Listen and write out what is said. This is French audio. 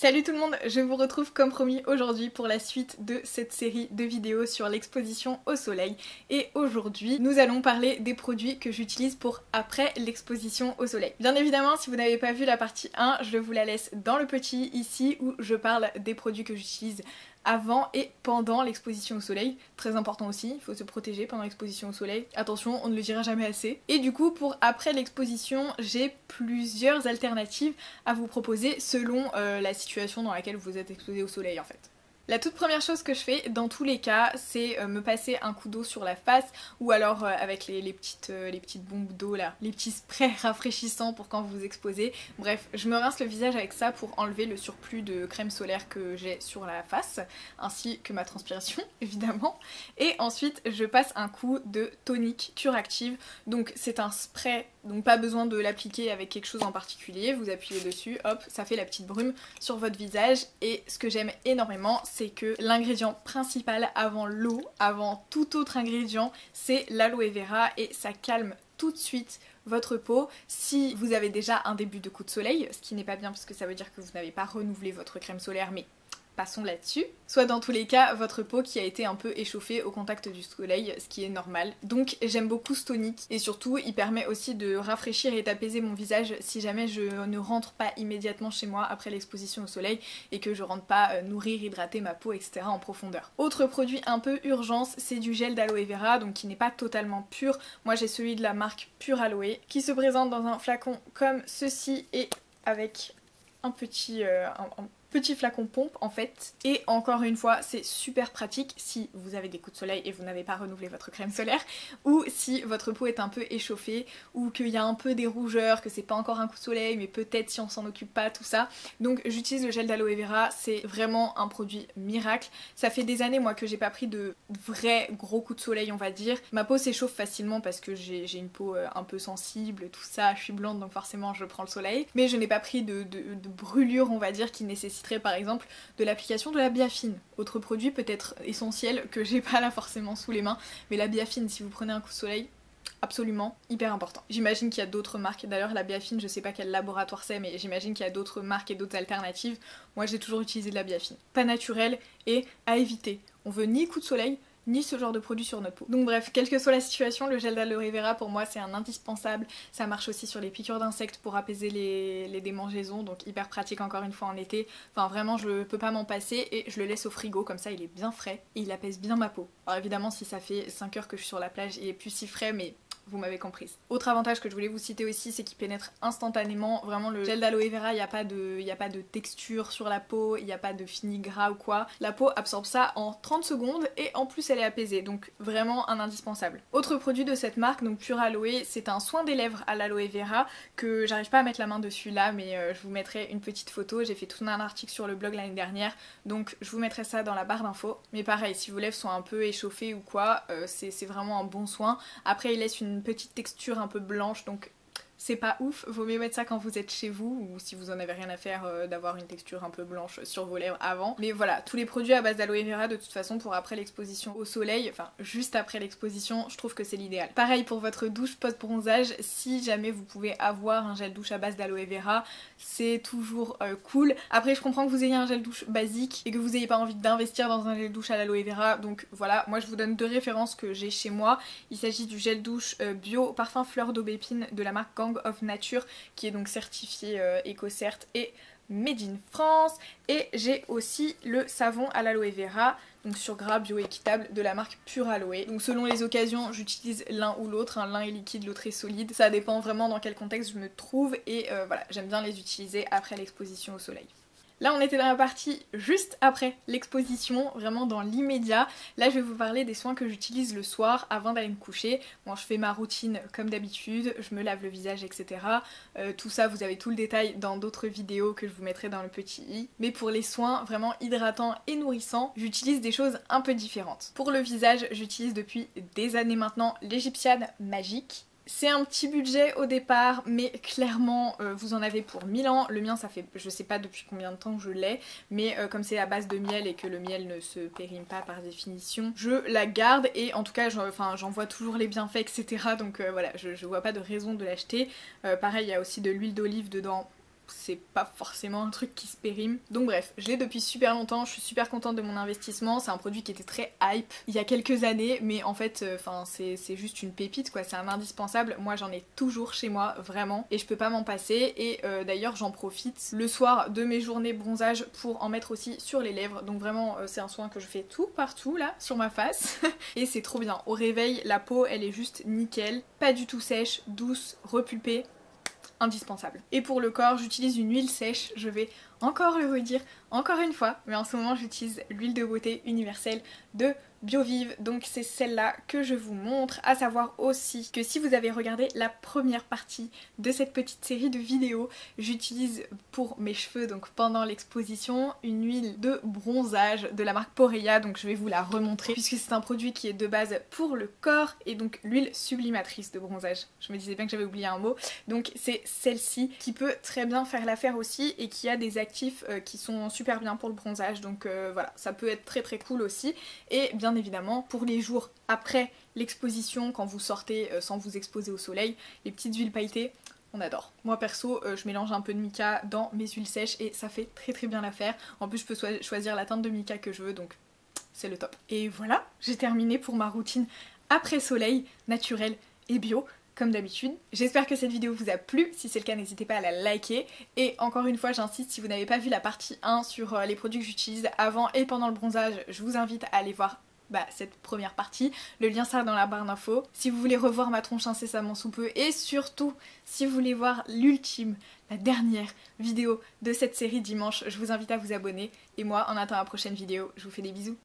Salut tout le monde, je vous retrouve comme promis aujourd'hui pour la suite de cette série de vidéos sur l'exposition au soleil. Et aujourd'hui, nous allons parler des produits que j'utilise pour après l'exposition au soleil. Bien évidemment, si vous n'avez pas vu la partie 1, je vous la laisse dans le petit ici où je parle des produits que j'utilise avant et pendant l'exposition au soleil. Très important aussi, il faut se protéger pendant l'exposition au soleil. Attention, on ne le dira jamais assez. Et du coup, pour après l'exposition, j'ai plusieurs alternatives à vous proposer selon la situation dans laquelle vous êtes exposé au soleil en fait. La toute première chose que je fais dans tous les cas, c'est me passer un coup d'eau sur la face ou alors avec les petites bombes d'eau là, les petits sprays rafraîchissants pour quand vous vous exposez. Bref, je me rince le visage avec ça pour enlever le surplus de crème solaire que j'ai sur la face, ainsi que ma transpiration évidemment. Et ensuite, je passe un coup de tonique Curactive. Donc c'est un spray, donc pas besoin de l'appliquer avec quelque chose en particulier. Vous appuyez dessus, hop, ça fait la petite brume sur votre visage. Et ce que j'aime énormément, c'est que l'ingrédient principal avant l'eau, avant tout autre ingrédient, c'est l'aloe vera et ça calme tout de suite votre peau si vous avez déjà un début de coup de soleil, ce qui n'est pas bien parce que ça veut dire que vous n'avez pas renouvelé votre crème solaire, mais passons là-dessus. Soit dans tous les cas, votre peau qui a été un peu échauffée au contact du soleil, ce qui est normal. Donc j'aime beaucoup ce tonique et surtout il permet aussi de rafraîchir et d'apaiser mon visage si jamais je ne rentre pas immédiatement chez moi après l'exposition au soleil et que je rentre pas nourrir, hydrater ma peau, etc. en profondeur. Autre produit un peu urgence, c'est du gel d'aloe vera, donc qui n'est pas totalement pur. Moi j'ai celui de la marque Pure Aloe qui se présente dans un flacon comme ceci et avec un petit flacon pompe en fait. Et encore une fois, c'est super pratique si vous avez des coups de soleil et vous n'avez pas renouvelé votre crème solaire, ou si votre peau est un peu échauffée, ou qu'il y a un peu des rougeurs, que c'est pas encore un coup de soleil, mais peut-être si on s'en occupe pas, tout ça. Donc j'utilise le gel d'aloe vera, c'est vraiment un produit miracle. Ça fait des années moi que j'ai pas pris de vrais gros coups de soleil on va dire. Ma peau s'échauffe facilement parce que j'ai une peau un peu sensible, tout ça, je suis blonde donc forcément je prends le soleil. Mais je n'ai pas pris de brûlure on va dire qui nécessite par exemple de l'application de la biafine. Autre produit peut-être essentiel que j'ai pas là forcément sous les mains, mais la biafine si vous prenez un coup de soleil, absolument hyper important. J'imagine qu'il y a d'autres marques, d'ailleurs la biafine je sais pas quel laboratoire c'est mais j'imagine qu'il y a d'autres marques et d'autres alternatives. Moi j'ai toujours utilisé de la biafine. Pas naturelle et à éviter. On veut ni coup de soleil ni ce genre de produit sur notre peau. Donc bref, quelle que soit la situation, le gel d'aloe vera pour moi c'est un indispensable. Ça marche aussi sur les piqûres d'insectes pour apaiser les démangeaisons, donc hyper pratique encore une fois en été. Enfin vraiment je peux pas m'en passer et je le laisse au frigo, comme ça il est bien frais et il apaise bien ma peau. Alors évidemment si ça fait 5 heures que je suis sur la plage il est plus si frais mais vous m'avez comprise. Autre avantage que je voulais vous citer aussi, c'est qu'il pénètre instantanément. Vraiment le gel d'aloe vera, il n'y a pas de texture sur la peau, il n'y a pas de fini gras ou quoi. La peau absorbe ça en 30 secondes et en plus elle est apaisée, donc vraiment un indispensable. Autre produit de cette marque, donc Pure Aloe, c'est un soin des lèvres à l'aloe vera que j'arrive pas à mettre la main dessus là, mais je vous mettrai une petite photo. J'ai fait tout un article sur le blog l'année dernière, donc je vous mettrai ça dans la barre d'infos. Mais pareil, si vos lèvres sont un peu échauffées ou quoi, c'est vraiment un bon soin. Après il laisse une petite texture un peu blanche donc c'est pas ouf, vaut mieux mettre ça quand vous êtes chez vous ou si vous en avez rien à faire d'avoir une texture un peu blanche sur vos lèvres avant. Mais voilà, tous les produits à base d'aloe vera de toute façon pour après l'exposition au soleil, enfin juste après l'exposition, je trouve que c'est l'idéal. Pareil pour votre douche post-bronzage, si jamais vous pouvez avoir un gel douche à base d'aloe vera, c'est toujours cool. Après je comprends que vous ayez un gel douche basique et que vous ayez pas envie d'investir dans un gel douche à l'aloe vera, donc voilà, moi je vous donne deux références que j'ai chez moi. Il s'agit du gel douche bio parfum fleur d'aubépine de la marque Gang of Nature qui est donc certifié EcoCert et Made in France, et j'ai aussi le savon à l'aloe vera donc sur gras bio équitable de la marque Pure Aloe. Donc selon les occasions j'utilise l'un ou l'autre, hein. L'un est liquide, l'autre est solide, ça dépend vraiment dans quel contexte je me trouve et voilà, j'aime bien les utiliser après l'exposition au soleil. Là on était dans la partie juste après l'exposition, vraiment dans l'immédiat. Là je vais vous parler des soins que j'utilise le soir avant d'aller me coucher. Bon, je fais ma routine comme d'habitude, je me lave le visage etc. Tout ça vous avez tout le détail dans d'autres vidéos que je vous mettrai dans le petit i. Mais pour les soins vraiment hydratants et nourrissants, j'utilise des choses un peu différentes. Pour le visage, j'utilise depuis des années maintenant l'Egyptian Magic. C'est un petit budget au départ, mais clairement vous en avez pour 1000 ans. Le mien ça fait, je sais pas depuis combien de temps que je l'ai, mais comme c'est à base de miel et que le miel ne se périme pas par définition, je la garde et en tout cas j'en vois toujours les bienfaits etc. Donc voilà, je vois pas de raison de l'acheter. Pareil il y a aussi de l'huile d'olive dedans. c'est pas forcément un truc qui se périme. Donc bref, je l'ai depuis super longtemps, je suis super contente de mon investissement, c'est un produit qui était très hype il y a quelques années, mais en fait, c'est juste une pépite quoi, c'est un indispensable, moi j'en ai toujours chez moi, vraiment, et je peux pas m'en passer, et d'ailleurs j'en profite le soir de mes journées bronzage pour en mettre aussi sur les lèvres, donc vraiment c'est un soin que je fais tout partout là, sur ma face, et c'est trop bien. Au réveil, la peau elle est juste nickel, pas du tout sèche, douce, repulpée, indispensable. Et pour le corps, j'utilise une huile sèche, je vais encore le redire encore une fois, mais en ce moment j'utilise l'huile de beauté universelle de Biovive, donc c'est celle-là que je vous montre, à savoir aussi que si vous avez regardé la première partie de cette petite série de vidéos, j'utilise pour mes cheveux, donc pendant l'exposition, une huile de bronzage de la marque Poreya, donc je vais vous la remontrer puisque c'est un produit qui est de base pour le corps, et donc l'huile sublimatrice de bronzage, je me disais bien que j'avais oublié un mot, donc c'est celle-ci qui peut très bien faire l'affaire aussi et qui a des actifs qui sont super bien pour le bronzage, donc voilà, ça peut être très très cool aussi. Et bien évidemment pour les jours après l'exposition, quand vous sortez sans vous exposer au soleil, les petites huiles pailletées, on adore. Moi perso, je mélange un peu de mica dans mes huiles sèches et ça fait très très bien l'affaire. En plus je peux choisir la teinte de mica que je veux, donc c'est le top. Et voilà, j'ai terminé pour ma routine après soleil, naturelle et bio. Comme d'habitude. J'espère que cette vidéo vous a plu, si c'est le cas n'hésitez pas à la liker, et encore une fois j'insiste, si vous n'avez pas vu la partie 1 sur les produits que j'utilise avant et pendant le bronzage, je vous invite à aller voir cette première partie, le lien sera dans la barre d'infos. Si vous voulez revoir ma tronche incessamment sous peu, et surtout si vous voulez voir l'ultime, la dernière vidéo de cette série dimanche, je vous invite à vous abonner, et moi en attendant la prochaine vidéo, je vous fais des bisous.